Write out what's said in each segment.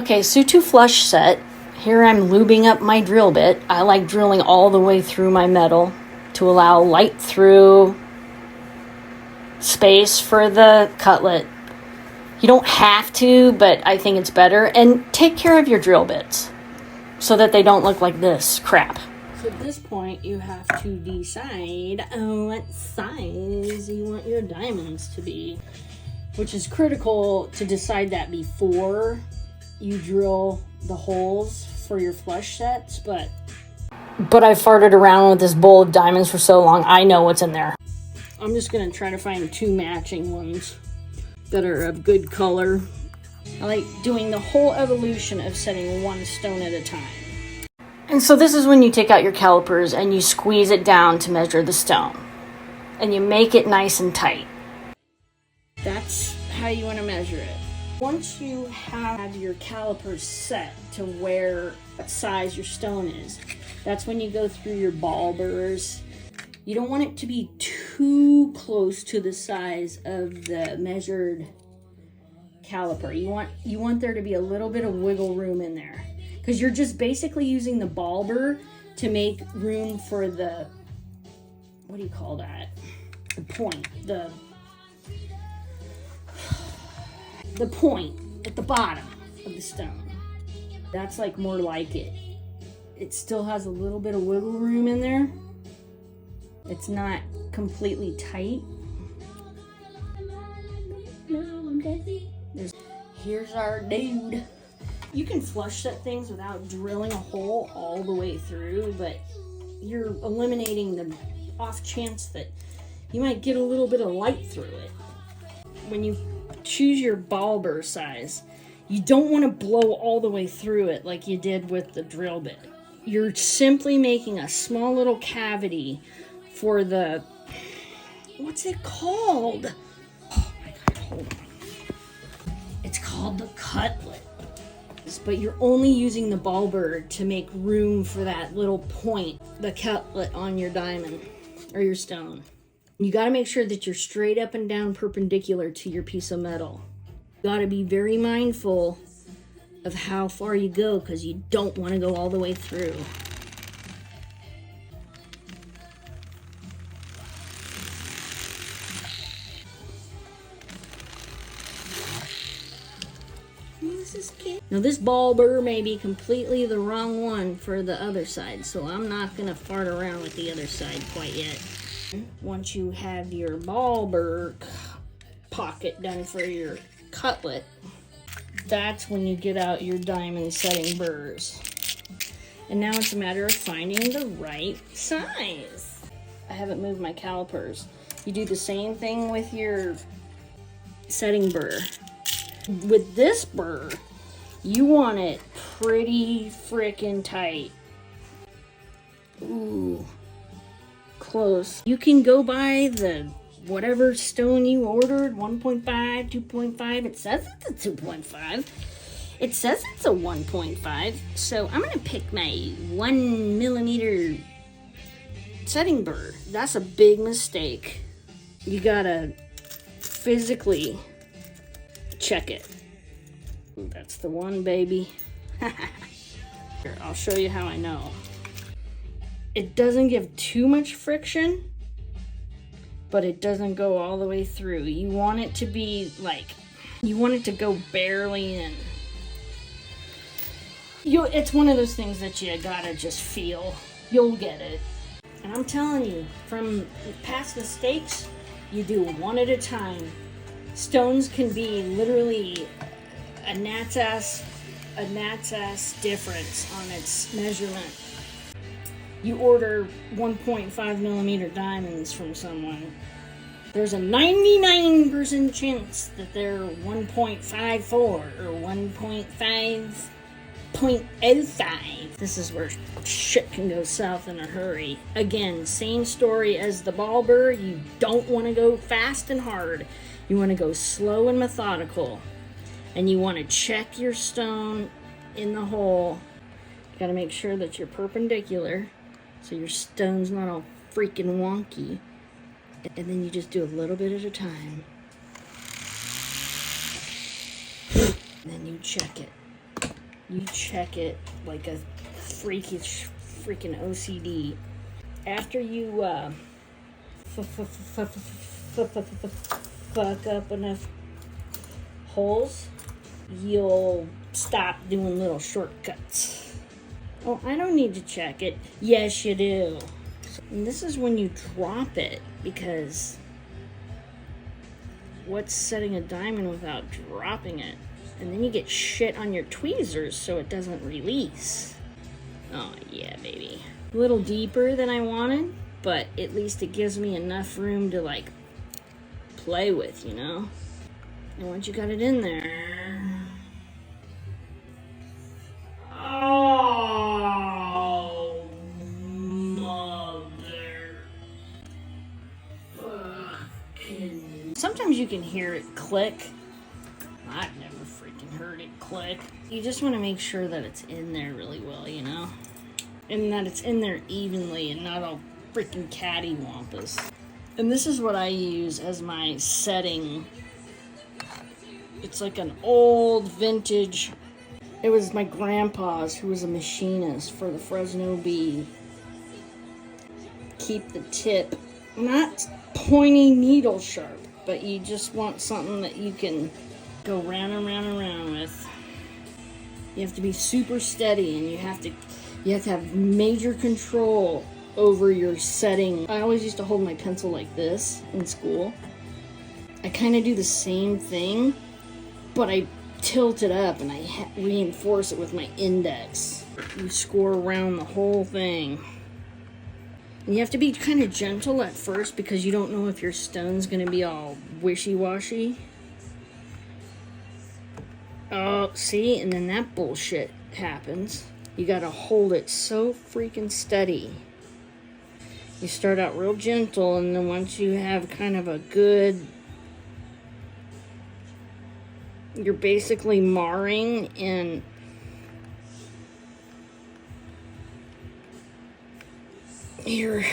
Okay, so to flush set, here I'm lubing up my drill bit. I like drilling all the way through my metal to allow light through, space for the cutlet. You don't have to, but I think it's better. And take care of your drill bits so that they don't look like this crap. So at this point, you have to decide what size you want your diamonds to be, which is critical to decide that before you drill the holes for your flush sets. But I farted around with this bowl of diamonds for so long, I know what's in there. I'm just gonna try to find 2 matching ones that are of good color. I like doing the whole evolution of setting 1 stone at a time. And so this is when you take out your calipers and you squeeze it down to measure the stone. And you make it nice and tight. That's how you want to measure it. Once you have your calipers set to what size your stone is, that's when you go through your ball burrs. You don't want it to be too close to the size of the measured caliper. You want there to be a little bit of wiggle room in there, because you're just basically using the ball burr to make room for the, what do you call that? The point, the point at the bottom of the stone. That's like more like it. It still has a little bit of wiggle room in there. It's not completely tight. Here's our dude. You can flush set things without drilling a hole all the way through, but you're eliminating the off chance that you might get a little bit of light through it. When you choose your ball burr size, you don't want to blow all the way through it like you did with the drill bit. You're simply making a small little cavity for the, what's it called? Oh my God, hold on. It's called the cutlet. But you're only using the ball burr to make room for that little point, the cutlet on your diamond or your stone. You got to make sure that you're straight up and down perpendicular to your piece of metal. You got to be very mindful of how far you go, because you don't want to go all the way through. Now this ball burr may be completely the wrong one for the other side, so I'm not going to fart around with the other side quite yet. Once you have your ball burr pocket done for your cutlet, that's when you get out your diamond setting burrs. And now it's a matter of finding the right size. I haven't moved my calipers. You do the same thing with your setting burr. With this burr, you want it pretty freaking tight. Ooh, close. You can go by the whatever stone you ordered, 1.5, 2.5. It says it's a 2.5. It says it's a 1.5. So I'm gonna pick my 1 millimeter setting burr. That's a big mistake. You gotta physically check it. That's the one, baby. Here, I'll show you how I know. It doesn't give too much friction, but it doesn't go all the way through. You want it to be like, you want it to go barely in. It's one of those things that you gotta just feel. You'll get it. And I'm telling you, from past mistakes, you do one at a time. Stones can be literally a gnat's ass difference on its measurement. You order 1.5 millimeter diamonds from someone, there's a 99% chance that they're 1.54 or 1.5.05. This is where shit can go south in a hurry. Again, same story as the ball burr. You don't want to go fast and hard. You want to go slow and methodical. And you want to check your stone in the hole. You got to make sure that you're perpendicular so your stone's not all freaking wonky. And then you just do a little bit at a time. And then you check it. You check it like a freaking OCD. After you fuck up enough holes, you'll stop doing little shortcuts. Oh, I don't need to check it. Yes, you do. And this is when you drop it, because what's setting a diamond without dropping it? And then you get shit on your tweezers so it doesn't release. Oh yeah, baby. A little deeper than I wanted, but at least it gives me enough room to like play with, you know? And once you got it in there... Oh, mother... fucking... Sometimes you can hear it click. I've never freaking heard it click. You just want to make sure that it's in there really well, you know? And that it's in there evenly and not all freaking cattywampus. And this is what I use as my setting. It's like an old vintage. It was my grandpa's, who was a machinist for the Fresno Bee. Keep the tip not pointy needle sharp, but you just want something that you can go round and round and round with. You have to be super steady, and you have to have major control over your setting. I always used to hold my pencil like this in school. I kind of do the same thing, but I tilt it up and I reinforce it with my index. You score around the whole thing. And you have to be kind of gentle at first because you don't know if your stone's going to be all wishy-washy. Oh, see? And then that bullshit happens. You gotta hold it so freaking steady. You start out real gentle, and then once you have kind of a good... You're basically marring and... You're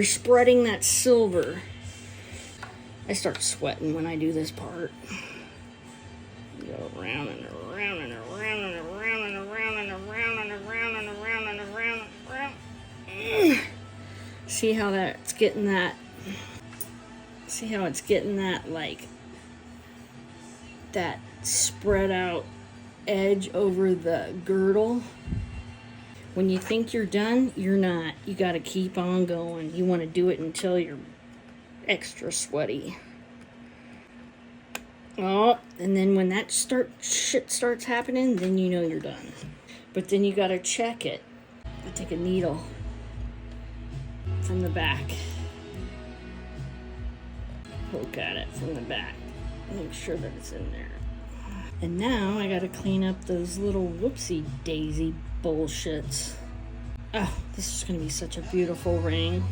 spreading that silver. I start sweating when I do this part. Go around and around and around and around and around and around and around and around and around and around. See how that's getting that? See how it's getting that, like, that spread out edge over the girdle? When you think you're done, you're not. You gotta keep on going. You want to do it until you're extra sweaty. Oh, and then when that shit starts happening, then you know you're done. But then you gotta check it. I take a needle from the back. Poke at it from the back. Make sure that it's in there. And now I gotta clean up those little whoopsie daisy bullshits. Oh, this is gonna be such a beautiful ring.